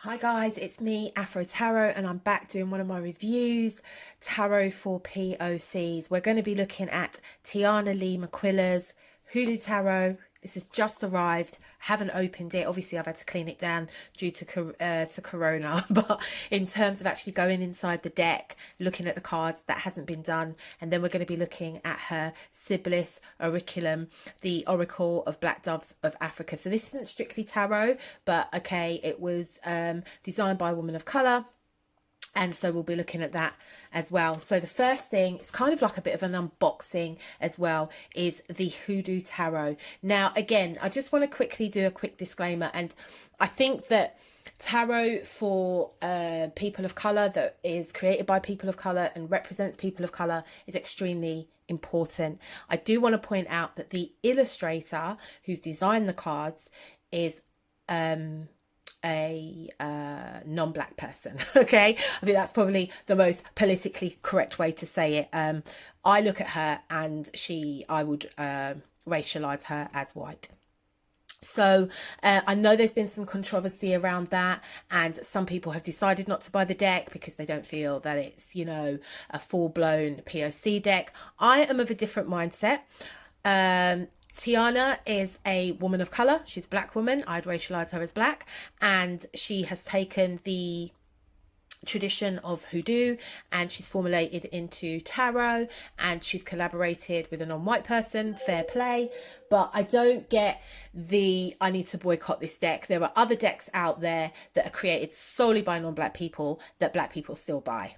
Hi guys, it's me, Afro Tarot, and I'm back doing one of my reviews, Tarot for PoC's. We're going to be looking at Tayannah McQuiller's Hoodoo Tarot. This has just arrived. Haven't opened it. Obviously, I've had to clean it down due to Corona. But in terms of actually going inside the deck, looking at the cards, that hasn't been done. And then we're going to be looking at her Sibyl Oraculum, the Oracle of Black Doves of Africa. So this isn't strictly tarot, but okay, it was designed by a woman of colour. And so we'll be looking at that as well. So the first thing, it's kind of like a bit of an unboxing as well, is the Hoodoo Tarot. Now, again, I just want to quickly do a quick disclaimer. And I think that tarot for people of colour, that is created by people of colour and represents people of colour, is extremely important. I do want to point out that the illustrator who's designed the cards is a non-black person. Okay, I think that's probably the most politically correct way to say it. I look at her and I would racialize her as white. So I know there's been some controversy around that, and some people have decided not to buy the deck because they don't feel that it's, you know, a full-blown POC deck. I am of a different mindset. Tayannah is a woman of colour. She's a black woman. I'd racialise her as black. And she has taken the tradition of hoodoo and she's formulated into tarot, and she's collaborated with a non-white person. Fair play. But I don't get I need to boycott this deck. There are other decks out there that are created solely by non-black people that black people still buy.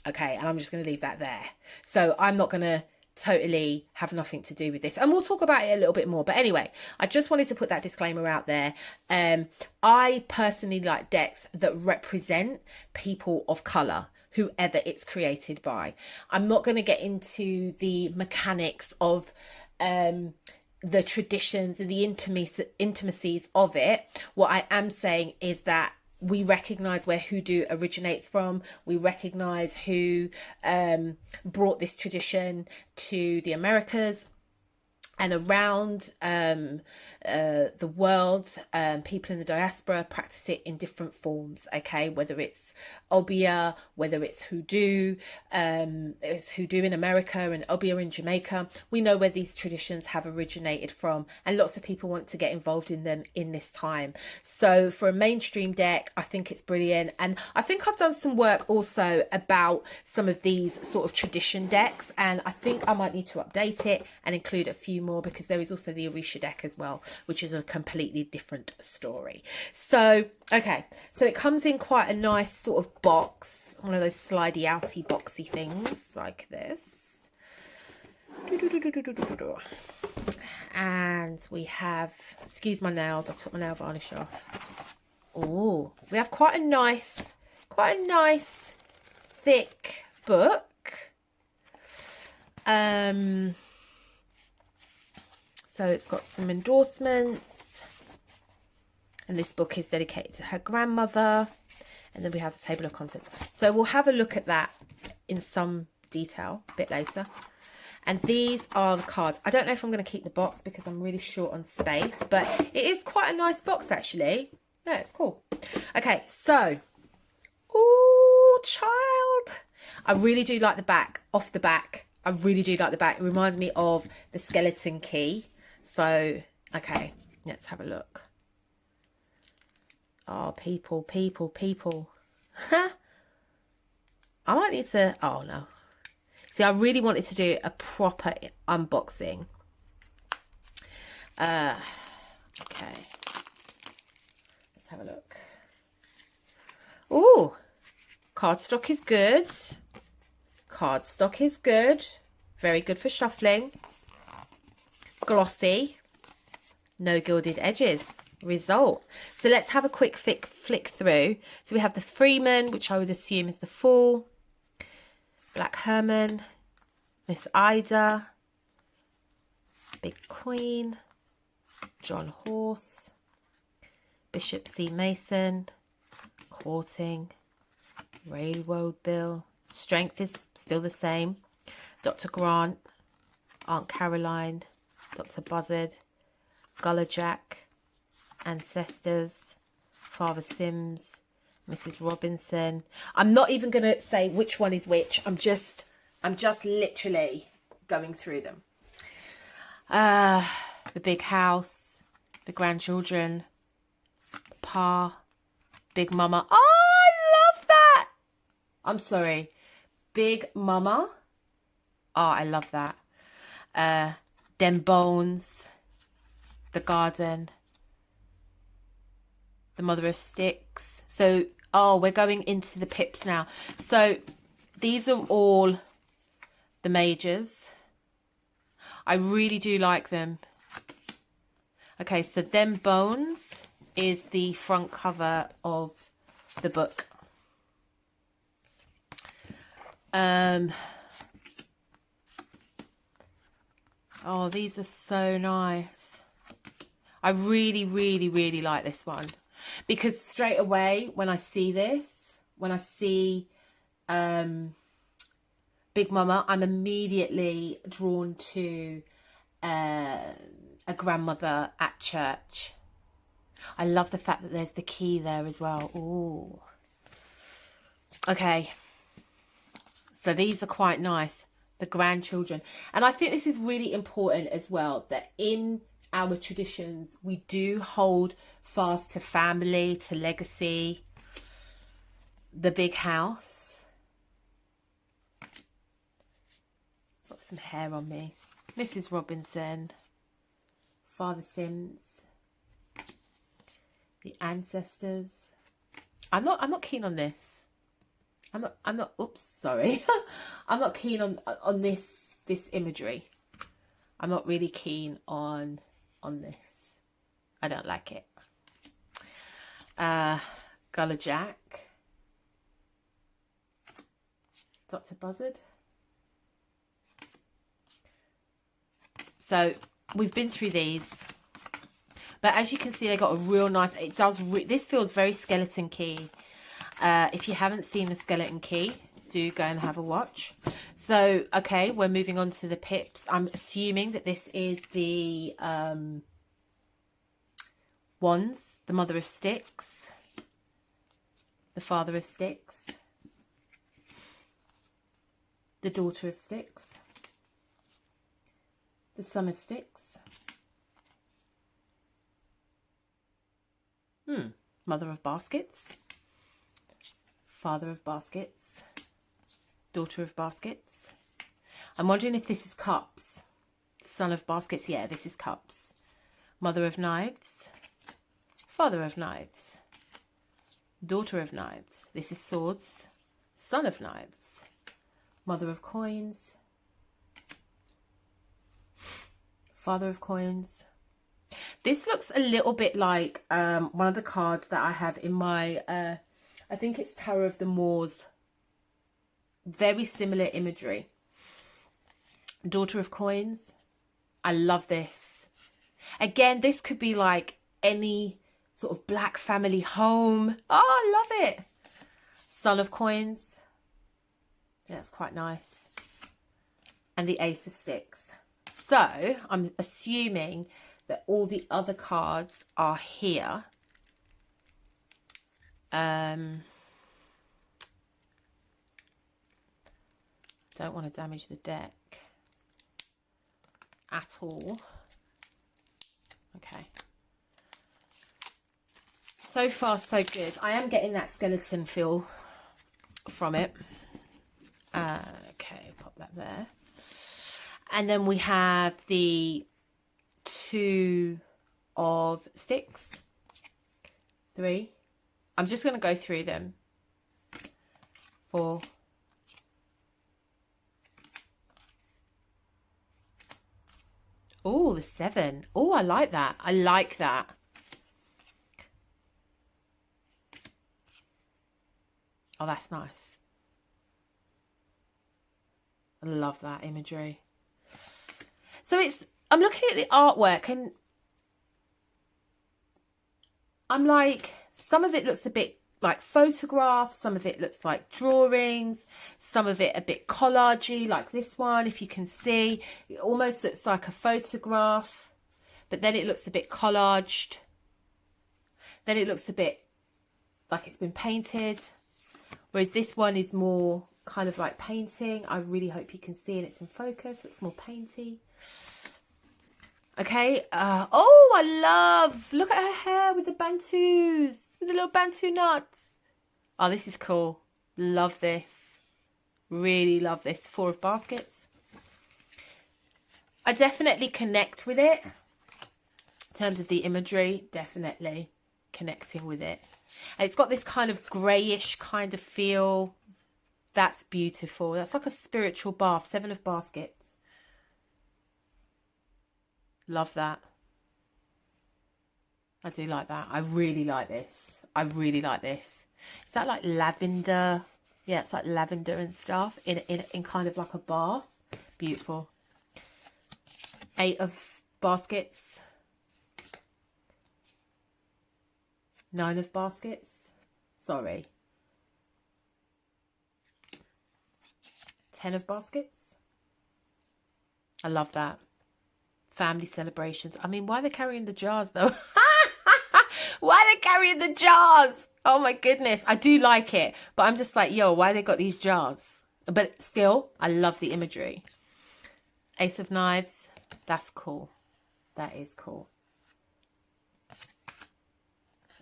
Okay, and I'm just going to leave that there. So I'm not going to totally have nothing to do with this, and we'll talk about it a little bit more. But anyway, I just wanted to put that disclaimer out there. I personally like decks that represent people of color, whoever it's created by. I'm not going to get into the mechanics of the traditions and the intimacies of it. What I am saying is that we recognize where hoodoo originates from. We recognize who brought this tradition to the Americas and around the world. People in the diaspora practice it in different forms, okay, whether it's obeah, whether it's hoodoo in America and obeah in Jamaica. We know where these traditions have originated from, and lots of people want to get involved in them in this time. So for a mainstream deck, I think it's brilliant. And I think I've done some work also about some of these sort of tradition decks, and I think I might need to update it and include a few more, because there is also the Orisha deck as well, which is a completely different story. So okay, so it comes in quite a nice sort of box, one of those slidey outy boxy things like this. And we have, excuse my nails, I took my nail varnish off. Oh, we have quite a nice thick book. So it's got some endorsements, and this book is dedicated to her grandmother. And then we have the table of contents. So we'll have a look at that in some detail a bit later. And these are the cards. I don't know if I'm going to keep the box because I'm really short on space, but it is quite a nice box actually. Yeah, it's cool. Okay, so, oh, child. I really do like the back, off the back. I really do like the back. It reminds me of the skeleton key. So, okay, let's have a look. Oh, people. Huh? I might need to, oh no. See, I really wanted to do a proper unboxing. Okay. Let's have a look. Oh, cardstock is good. Cardstock is good. Very good for shuffling. Glossy. No gilded edges. Result. So let's have a quick flick through. So we have the Freeman, which I would assume is the Fool. Black Herman. Miss Ida. Big Queen. John Horse. Bishop C. Mason. Courting. Railroad Bill. Strength is still the same. Dr. Grant. Aunt Caroline. Dr. Buzzard. Gullah Jack. Ancestors. Father Sims. Mrs. Robinson. I'm not even going to say which one is which. I'm just literally going through them. The big house, the grandchildren, Pa, Big Mama. Oh, I love that. I'm sorry. Big Mama. Oh, I love that. Them Bones, the garden, the Mother of Sticks. So, oh, we're going into the pips now. So these are all the majors. I really do like them. Okay, so Them Bones is the front cover of the book. Oh, these are so nice. I really, really, really like this one. Because straight away, when I see this, when I see Big Mama, I'm immediately drawn to a grandmother at church. I love the fact that there's the key there as well. Ooh. Okay. So these are quite nice. The grandchildren. And I think this is really important as well, that in our traditions, we do hold fast to family, to legacy, the big house. Got some hair on me. Mrs. Robinson, Father Sims, the ancestors. I'm not keen on this. I'm not oops, sorry. I'm not keen on this imagery. I'm not really keen on this. I don't like it. Gullah Jack. Dr. Buzzard. So we've been through these. But as you can see, they got a real nice, it does, this feels very skeleton key. If you haven't seen the skeleton key, do go and have a watch. So, okay, we're moving on to the pips. I'm assuming that this is the wands, the Mother of Sticks, the Father of Sticks, the Daughter of Sticks, the Son of Sticks, Mother of Baskets, Father of Baskets, Daughter of Baskets. I'm wondering if this is Cups. Son of Baskets. Yeah, this is Cups. Mother of Knives, Father of Knives, Daughter of Knives. This is Swords, Son of Knives, Mother of Coins, Father of Coins. This looks a little bit like one of the cards that I have in my, I think it's Tarot of the Moors. Very similar imagery. Daughter of Coins. I love this. Again, this could be like any sort of black family home. Oh, I love it. Son of Coins. Yeah, it's quite nice. And the Ace of Sticks. So I'm assuming that all the other cards are here. Don't want to damage the deck at all. Okay. So far, so good. I am getting that skeleton feel from it. Okay, pop that there. And then we have the 2 of Sticks. 3. I'm just going to go through them. 4. Oh, the 7. Oh, I like that. I like that. Oh, that's nice. I love that imagery. So I'm looking at the artwork and I'm like, some of it looks a bit like photographs, some of it looks like drawings, some of it a bit collagey, like this one, if you can see. It almost looks like a photograph, but then it looks a bit collaged. Then it looks a bit like it's been painted. Whereas this one is more kind of like painting. I really hope you can see it. It's in focus. It's more painty. Okay. Oh, I love. Look at her hair with the bantus. With the little bantu nuts. Oh, this is cool. Love this. Really love this. 4 of baskets. I definitely connect with it. In terms of the imagery, definitely connecting with it. And it's got this kind of greyish kind of feel. That's beautiful. That's like a spiritual bath. 7 of baskets. Love that. I do like that. I really like this. I really like this. Is that like lavender? Yeah, it's like lavender and stuff in kind of like a bath. Beautiful. 8 of baskets. 9 of baskets. Sorry. 10 of baskets. I love that. Family celebrations. I mean, why are they carrying the jars though? Why are they carrying the jars? Oh my goodness. I do like it, but I'm just like, yo, why they got these jars? But still, I love the imagery. Ace of Knives. That's cool. That is cool.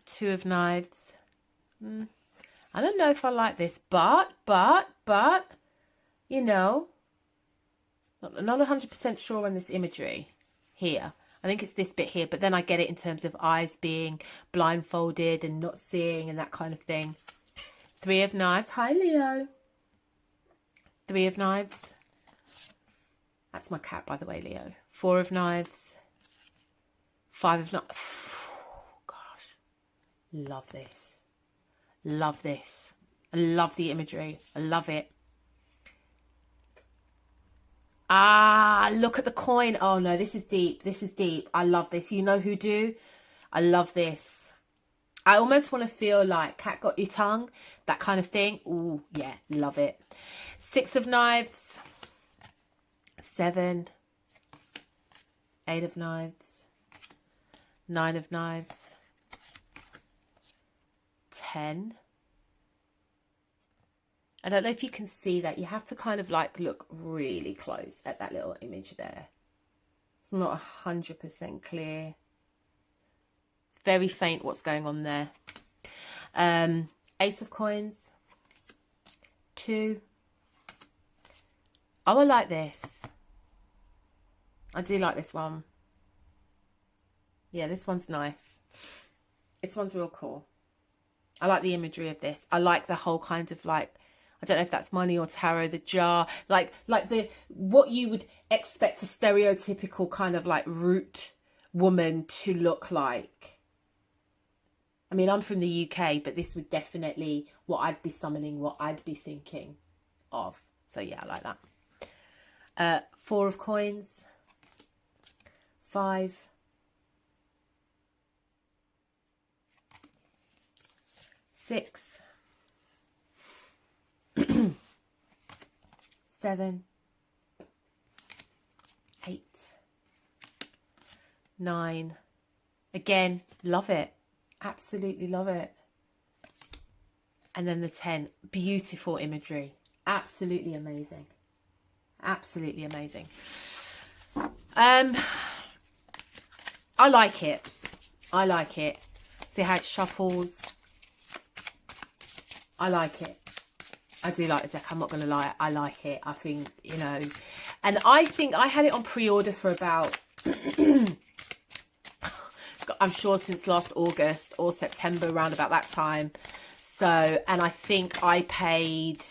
2 of Knives. I don't know if I like this, but, you know, not 100% sure on this imagery here. I think it's this bit here, but then I get it in terms of eyes being blindfolded and not seeing and that kind of thing. 3 of Knives. Hi, Leo. 3 of Knives. That's my cat, by the way, Leo. 4 of Knives. 5 of Knives. Oh, gosh. Love this. Love this. I love the imagery. I love it. Ah, look at the coin. Oh, no, this is deep. This is deep. I love this. You know Hoodoo? I love this. I almost want to feel like cat got your tongue. That kind of thing. Ooh, yeah, love it. 6 of Knives. 7. 8 of Knives. 9 of Knives. 10. I don't know if you can see that. You have to kind of like look really close at that little image there. It's not 100% clear. It's very faint what's going on there. Ace of Coins. 2. Oh, I like this. I do like this one. Yeah, this one's nice. This one's real cool. I like the imagery of this. I like the whole kind of like, I don't know if that's money or tarot, the jar, like the, what you would expect a stereotypical kind of like root woman to look like. I mean, I'm from the UK, but this would definitely what I'd be summoning, what I'd be thinking of. So yeah, I like that. 4 of Coins. 5. 6. 7. 8. 9. Again, love it. Absolutely love it. And then the 10. Beautiful imagery. Absolutely amazing. Absolutely amazing. I like it. I like it. See how it shuffles. I like it. I do like the deck. I'm not going to lie. I like it. I think, you know, and I think I had it on pre-order for about, I'm sure since last August or September, around about that time. So, and I think I paid,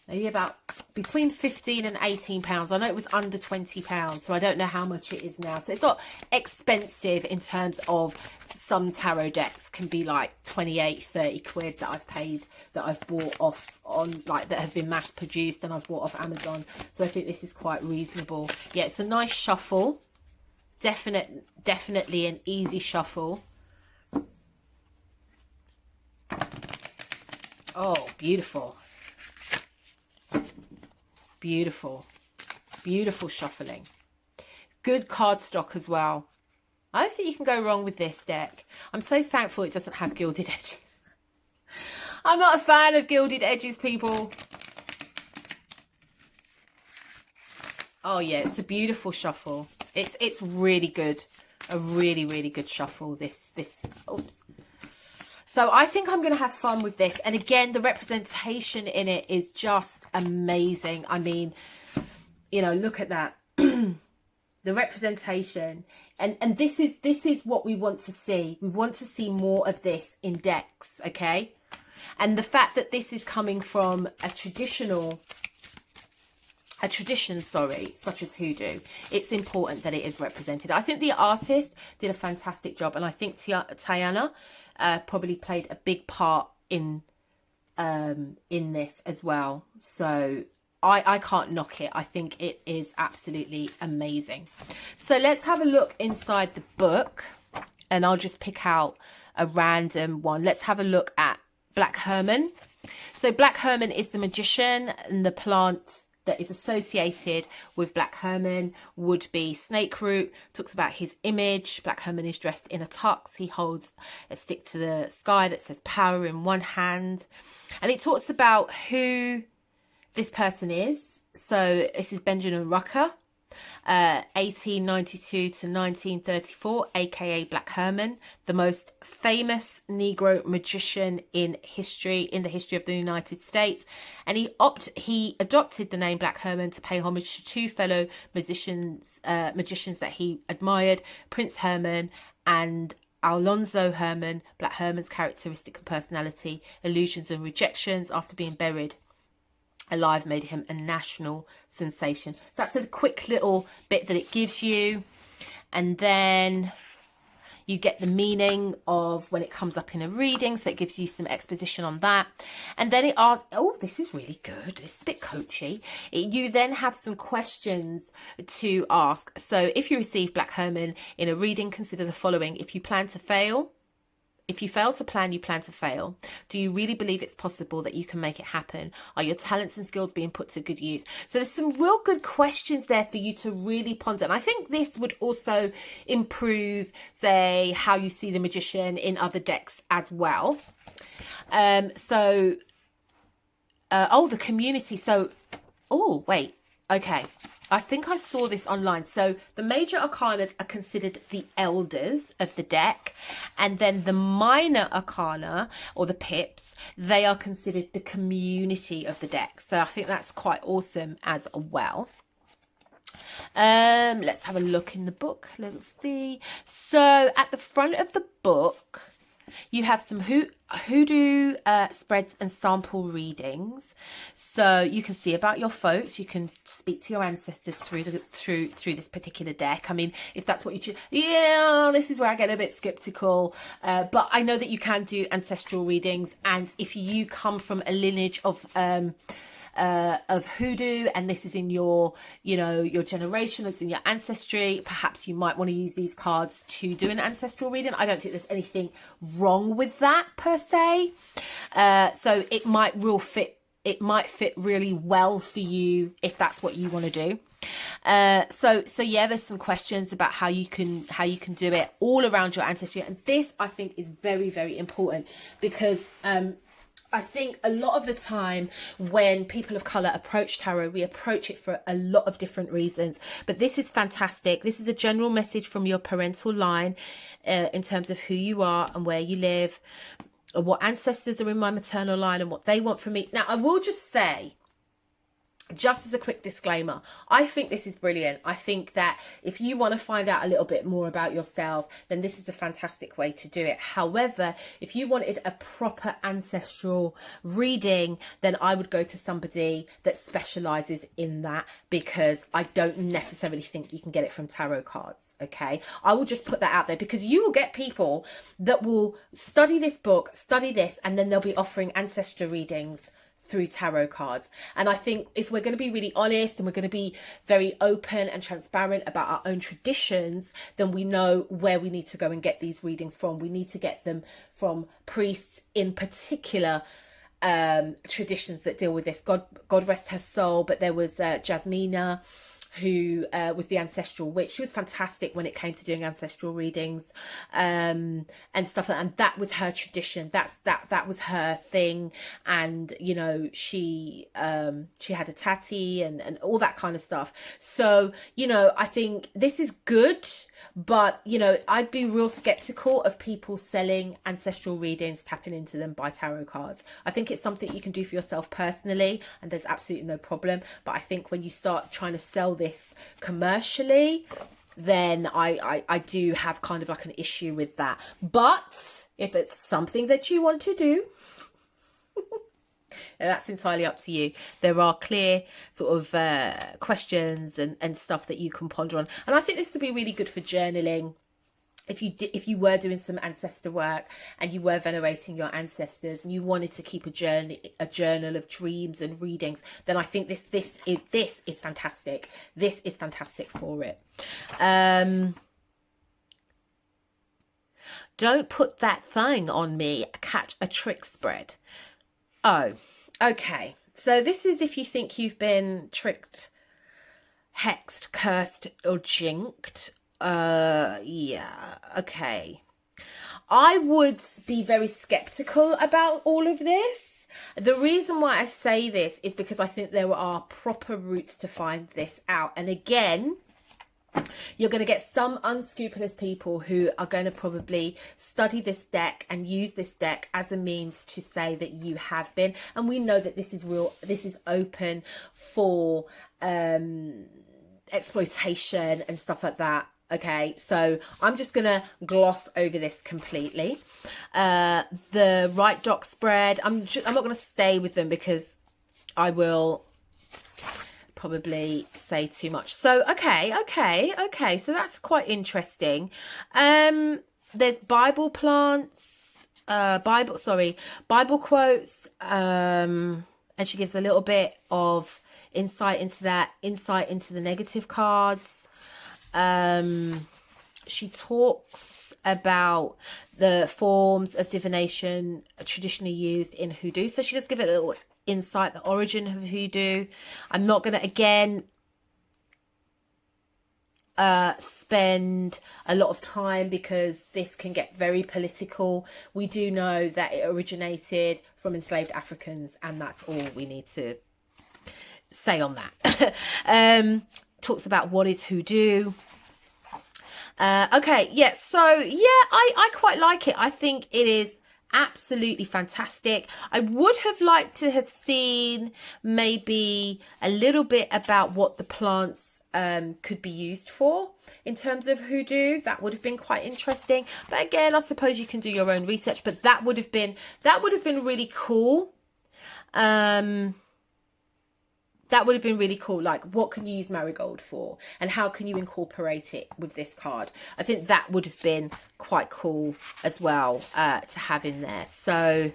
maybe about between 15 and 18 pounds. I know it was under 20 pounds, so I don't know how much it is now. So it's not expensive in terms of some tarot decks can be like 28, 30 quid that I've paid, that I've bought off on, like, that have been mass produced and I've bought off Amazon. So I think this is quite reasonable. Yeah, it's a nice shuffle. Definitely an easy shuffle. Oh, beautiful. Beautiful. Beautiful shuffling. Good card stock as well. I don't think you can go wrong with this deck. I'm so thankful it doesn't have gilded edges. I'm not a fan of gilded edges, people. Oh yeah, it's a beautiful shuffle. It's really good. A really, really good shuffle, this. Oops. So I think I'm going to have fun with this. And again, the representation in it is just amazing. I mean, you know, look at that. The representation. And this is what we want to see. We want to see more of this in decks, okay? And the fact that this is coming from a tradition, such as hoodoo, it's important that it is represented. I think the artist did a fantastic job, and I think Tayannah probably played a big part in this as well. So I can't knock it. I think it is absolutely amazing. So let's have a look inside the book, and I'll just pick out a random one. Let's have a look at Black Herman. So Black Herman is the magician, and the plant that is associated with Black Herman would be snake root. Talks about his image. Black Herman is dressed in a tux. He holds a stick to the sky that says power in one hand. And it talks about who this person is. So this is Benjamin Rucker, 1892 to 1934, aka Black Herman, the most famous Negro magician in the history of the United States. And he adopted the name Black Herman to pay homage to two fellow magicians that he admired, Prince Herman and Alonzo Herman. Black Herman's characteristic and personality, illusions and rejections after being buried alive made him a national sensation. So that's a quick little bit that it gives you, and then you get the meaning of when it comes up in a reading, so it gives you some exposition on that. And then it asks, oh, this is really good, this is a bit coachy. You then have some questions to ask. So if you receive Black Herman in a reading, consider the following. If you fail to plan, you plan to fail. Do you really believe it's possible that you can make it happen? Are your talents and skills being put to good use? So there's some real good questions there for you to really ponder. And I think this would also improve, say, how you see the magician in other decks as well. The community. So, oh, wait. Okay, I think I saw this online. So the major arcanas are considered the elders of the deck, and then the minor arcana, or the pips, they are considered the community of the deck. So I think that's quite awesome as well. Let's have a look in the book. Let's see. So at the front of the book, you have some hoodoo spreads and sample readings, so you can see about your folks. You can speak to your ancestors through this particular deck. I mean, if that's what you choose. Yeah, this is where I get a bit skeptical, but I know that you can do ancestral readings, and if you come from a lineage of hoodoo, and this is in your generation, it's in your ancestry, perhaps you might want to use these cards to do an ancestral reading. I don't think there's anything wrong with that per se. So it might fit really well for you if that's what you want to do. So yeah, there's some questions about how you can do it all around your ancestry, and this I think is very, very important, because I think a lot of the time when people of colour approach tarot, we approach it for a lot of different reasons. But this is fantastic. This is a general message from your parental line in terms of who you are and where you live, or what ancestors are in my maternal line and what they want from me. Now, I will just say, just as a quick disclaimer, I think this is brilliant. I think that if you want to find out a little bit more about yourself, then this is a fantastic way to do it. However, if you wanted a proper ancestral reading, then I would go to somebody that specializes in that, because I don't necessarily think you can get it from tarot cards. Okay, I will just put that out there, because you will get people that will study this book, study this, and then they'll be offering ancestral readings through tarot cards. And I think if we're going to be really honest and we're going to be very open and transparent about our own traditions, then we know where we need to go and get these readings from. We need to get them from priests in particular traditions that deal with this. God rest her soul, but there was Jasmina, who was the ancestral witch. She was fantastic when it came to doing ancestral readings and stuff like that. And that was her tradition. That was her thing. And you know, she had a tatty and all that kind of stuff. So you know, I think this is good, but you know, I'd be real skeptical of people selling ancestral readings, tapping into them by tarot cards. I think it's something you can do for yourself personally, and there's absolutely no problem. But I think when you start trying to sell this commercially, then I do have kind of like an issue with that. But if it's something that you want to do, that's entirely up to you. There are clear sort of questions and stuff that you can ponder on. And I think this would be really good for journaling. If you were doing some ancestor work and you were venerating your ancestors and you wanted to keep a journal of dreams and readings, then I think this is fantastic. This is fantastic for it. Don't put that thing on me. Catch a trick spread. Oh, okay. So this is if you think you've been tricked, hexed, cursed, or jinxed. Yeah, okay. I would be very skeptical about all of this. The reason why I say this is because I think there are proper routes to find this out. And again, you're going to get some unscrupulous people who are going to probably study this deck and use this deck as a means to say that you have been. And we know that this is real. This is open for exploitation and stuff like that. Okay, so I'm just going to gloss over this completely. The right doc spread, I'm not going to stay with them because I will probably say too much. So, okay. So that's quite interesting. There's Bible plants, Bible quotes. And she gives a little bit of insight into that, insight into the negative cards. She talks about the forms of divination traditionally used in hoodoo. So she does give it a little insight, the origin of hoodoo. I'm not going to, again, spend a lot of time because this can get very political. We do know that it originated from enslaved Africans, and that's all we need to say on that. Talks about what is hoodoo. Okay, yeah, so yeah, I quite like it. I think it is absolutely fantastic. I would have liked to have seen maybe a little bit about what the plants could be used for in terms of hoodoo. That would have been quite interesting. But again, I suppose you can do your own research, but that would have been really cool. That would have been really cool. Like, what can you use marigold for? And how can you incorporate it with this card? I think that would have been quite cool as well to have in there. So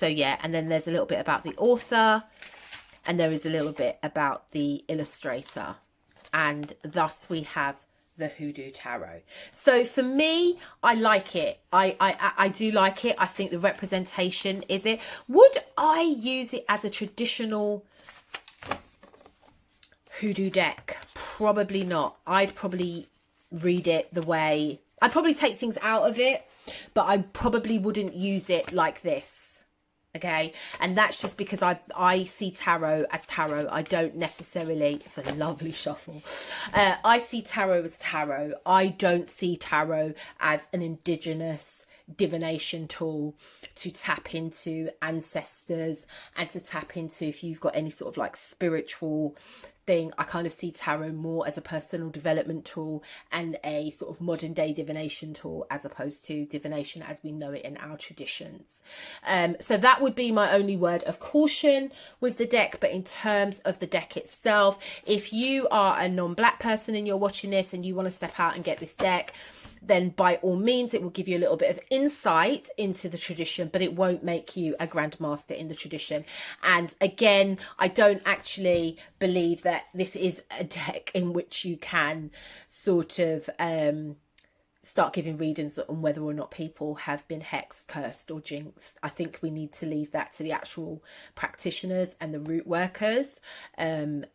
yeah. And then there's a little bit about the author. And there is a little bit about the illustrator. And thus we have the Hoodoo Tarot. So for me, I like it. I do like it. I think the representation is it. Would I use it as a traditional hoodoo deck? Probably not. I'd probably read it the way, I'd probably take things out of it, but I probably wouldn't use it like this. Okay, and that's just because I see tarot as tarot. I don't necessarily, it's a lovely shuffle. I see tarot as tarot. I don't see tarot as an indigenous divination tool to tap into ancestors and to tap into, if you've got any sort of like spiritual thing. I kind of see tarot more as a personal development tool and a sort of modern day divination tool, as opposed to divination as we know it in our traditions. So that would be my only word of caution with the deck. But in terms of the deck itself, if you are a non-black person and you're watching this and you want to step out and get this deck, then by all means it will give you a little bit of insight into the tradition, but it won't make you a grandmaster in the tradition. And again, I don't actually believe that this is a deck in which you can sort of start giving readings on whether or not people have been hexed, cursed or jinxed. I think we need to leave that to the actual practitioners and the root workers. And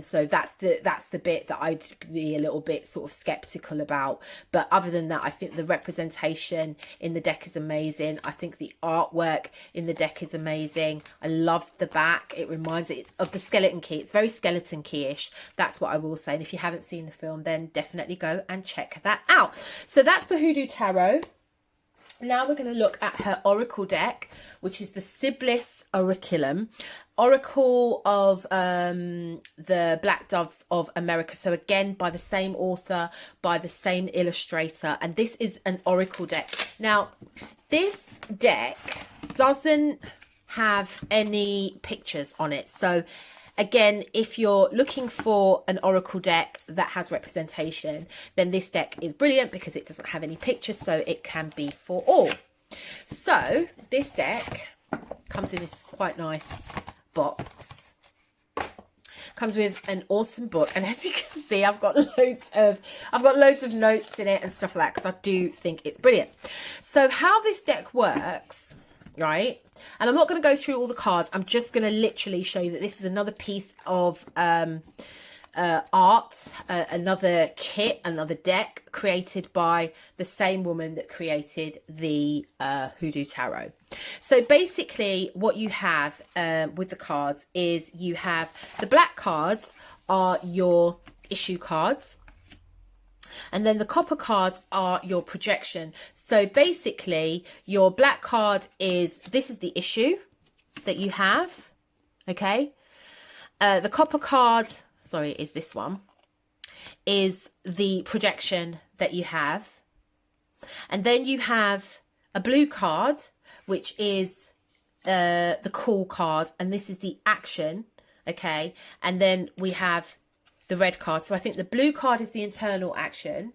so that's the bit that I'd be a little bit sort of skeptical about. But other than that, I think the representation in the deck is amazing. I think the artwork in the deck is amazing. I love the back. It reminds it of the skeleton key. It's very skeleton key-ish. That's what I will say. And if you haven't seen the film, then definitely go and check that out. So that's the Hoodoo Tarot. Now we're going to look at her Oracle deck, which is the Sibley Oraculum, Oracle of the Black Doves of America. So again, by the same author, by the same illustrator. And this is an Oracle deck. Now, this deck doesn't have any pictures on it. So again, if you're looking for an Oracle deck that has representation, then this deck is brilliant because it doesn't have any pictures, so it can be for all. So this deck comes in this quite nice box. Comes with an awesome book, and as you can see, I've got loads of notes in it and stuff like that because I do think it's brilliant. So how this deck works, right? And I'm not going to go through all the cards. I'm just going to literally show you that this is another piece of art, another kit, another deck created by the same woman that created the Hoodoo Tarot. So basically what you have with the cards is you have the black cards are your issue cards. And then the copper cards are your projection. So basically your black card is, this is the issue that you have. Okay. The copper card, sorry, is this one, is the projection that you have. And then you have a blue card, which is the call card. And this is the action. Okay. And then we have the red card. So I think the blue card is the internal action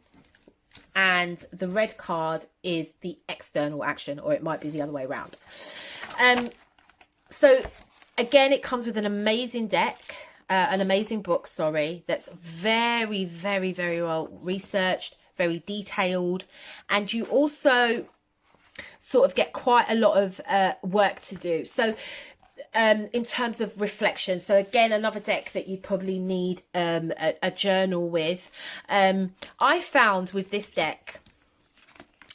and the red card is the external action, or it might be the other way around. So again, it comes with an amazing deck, an amazing book, sorry, that's very, very, very well researched, very detailed. And you also sort of get quite a lot of work to do. So in terms of reflection, so again, another deck that you probably need a journal with. I found with this deck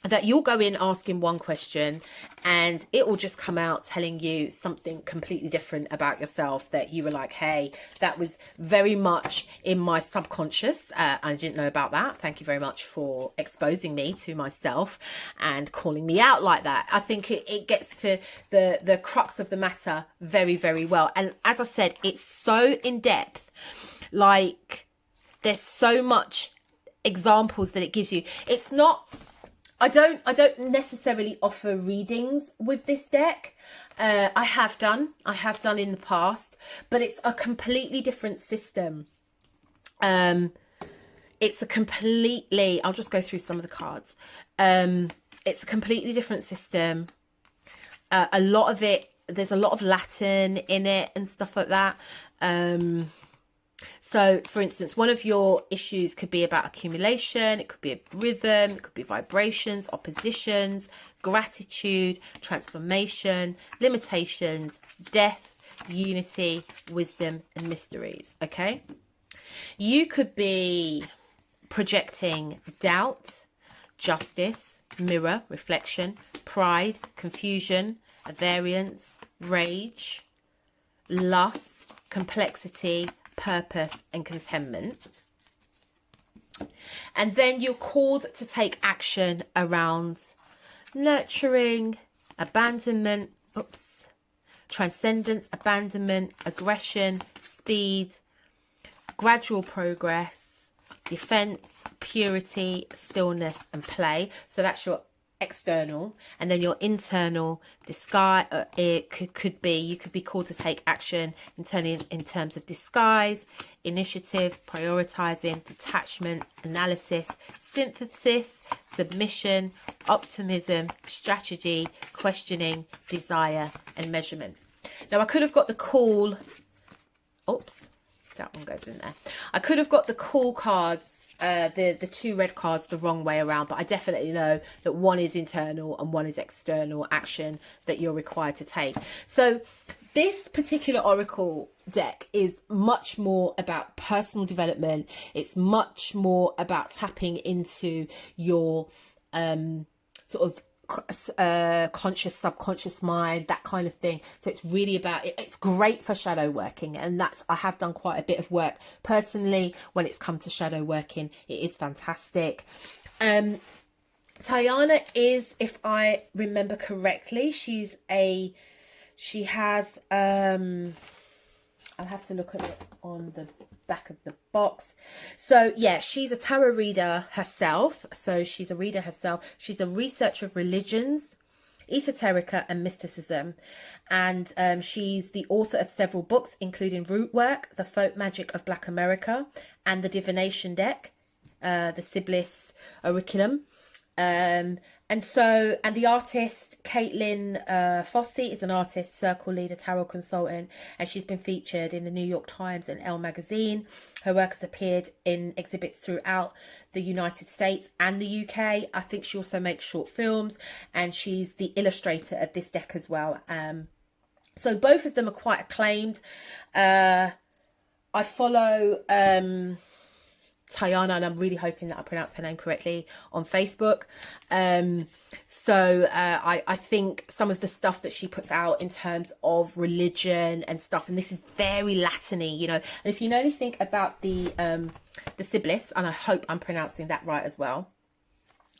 that you'll go in asking one question and it will just come out telling you something completely different about yourself that you were like, hey, that was very much in my subconscious. I didn't know about that. Thank you very much for exposing me to myself and calling me out like that. I think it gets to the crux of the matter very, very well. And as I said, it's so in depth, like there's so much examples that it gives you. It's not, I don't necessarily offer readings with this deck. I have done in the past, but it's a completely different system. It's a completely, I'll just go through some of the cards. It's a completely different system. A lot of it, there's a lot of Latin in it and stuff like that. So, for instance, one of your issues could be about accumulation. It could be a rhythm. It could be vibrations, oppositions, gratitude, transformation, limitations, death, unity, wisdom, and mysteries. Okay. You could be projecting doubt, justice, mirror, reflection, pride, confusion, variance, rage, lust, complexity, purpose and contentment. And then you're called to take action around nurturing, abandonment, transcendence, abandonment, aggression, speed, gradual progress, defense, purity, stillness and play. So that's your external. And then your internal, disguise, it could be, you could be called to take action internally in terms of disguise, initiative, prioritizing, detachment, analysis, synthesis, submission, optimism, strategy, questioning, desire and measurement. Now I could have got the call, that one goes in there. I could have got the call cards the two red cards the wrong way around, but I definitely know that one is internal and one is external action that you're required to take. So this particular Oracle deck is much more about personal development. It's much more about tapping into your sort of conscious, subconscious mind, that kind of thing. So it's really about it's great for shadow working, and I have done quite a bit of work personally when it's come to shadow working. It is fantastic. Tayannah is, if I remember correctly, she has I'll have to look at it on the back of the box. So yeah, she's a tarot reader herself. So she's a reader herself. She's a researcher of religions, esoterica and mysticism. And she's the author of several books, including Root Work, The Folk Magic of Black America, and the Divination Deck, the Sibyl Oraculum. And the artist Caitlin Fossey is an artist, circle leader, tarot consultant, and she's been featured in the New York Times and Elle magazine. Her work has appeared in exhibits throughout the United States and the UK. I think she also makes short films, and she's the illustrator of this deck as well. So both of them are quite acclaimed. I follow Tayannah, and I'm really hoping that I pronounced her name correctly, on Facebook. I think some of the stuff that she puts out in terms of religion and stuff, and this is very Latin-y, you know. And if you know anything about the Sibley, and I hope I'm pronouncing that right as well,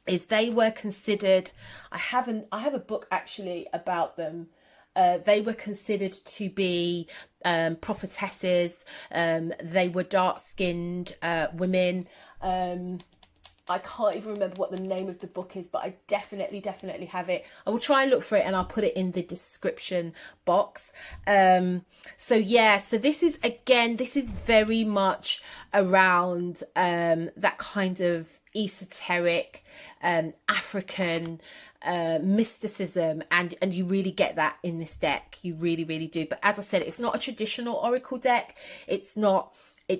is they were considered, I have a book actually about them. They were considered to be prophetesses. They were dark-skinned women. I can't even remember what the name of the book is, but I definitely have it. I will try and look for it, and I'll put it in the description box. So this is very much around that kind of esoteric African mysticism, and you really get that in this deck. You really do. But as I said, it's not a traditional oracle deck. It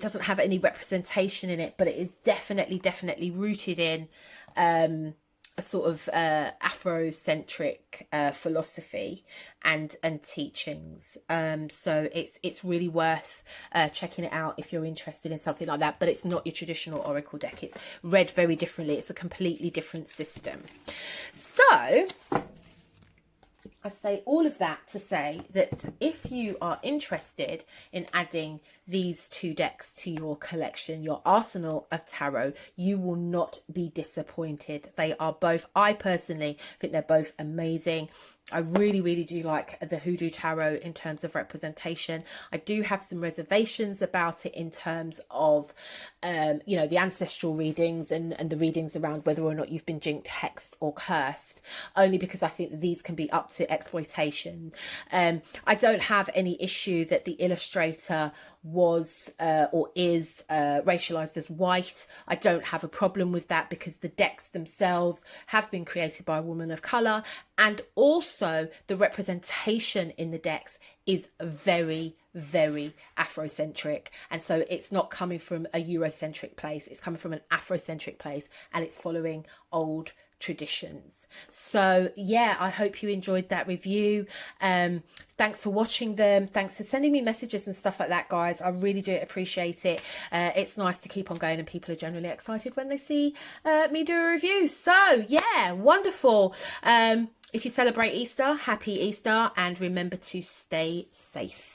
doesn't have any representation in it, but it is definitely rooted in a sort of Afrocentric philosophy and teachings. So it's really worth checking it out if you're interested in something like that. But it's not your traditional oracle deck. It's read very differently. It's a completely different system. So I say all of that to say that if you are interested in adding these two decks to your collection, your arsenal of tarot, you will not be disappointed. They are both, I personally think they're both amazing. I really do like the Hoodoo Tarot in terms of representation. I do have some reservations about it in terms of, the ancestral readings and the readings around whether or not you've been jinxed, hexed or cursed, only because I think that these can be up to exploitation. I don't have any issue that the illustrator was or is racialized as white. I don't have a problem with that because the decks themselves have been created by a woman of color, and also the representation in the decks is very Afrocentric, and so it's not coming from a Eurocentric place, it's coming from an Afrocentric place, and it's following old traditions. So yeah, I hope you enjoyed that review. Thanks for watching them. Thanks for sending me messages and stuff like that, guys. I really do appreciate it. It's nice to keep on going, and people are generally excited when they see me do a review. So yeah, wonderful. If you celebrate Easter, happy Easter, and remember to stay safe.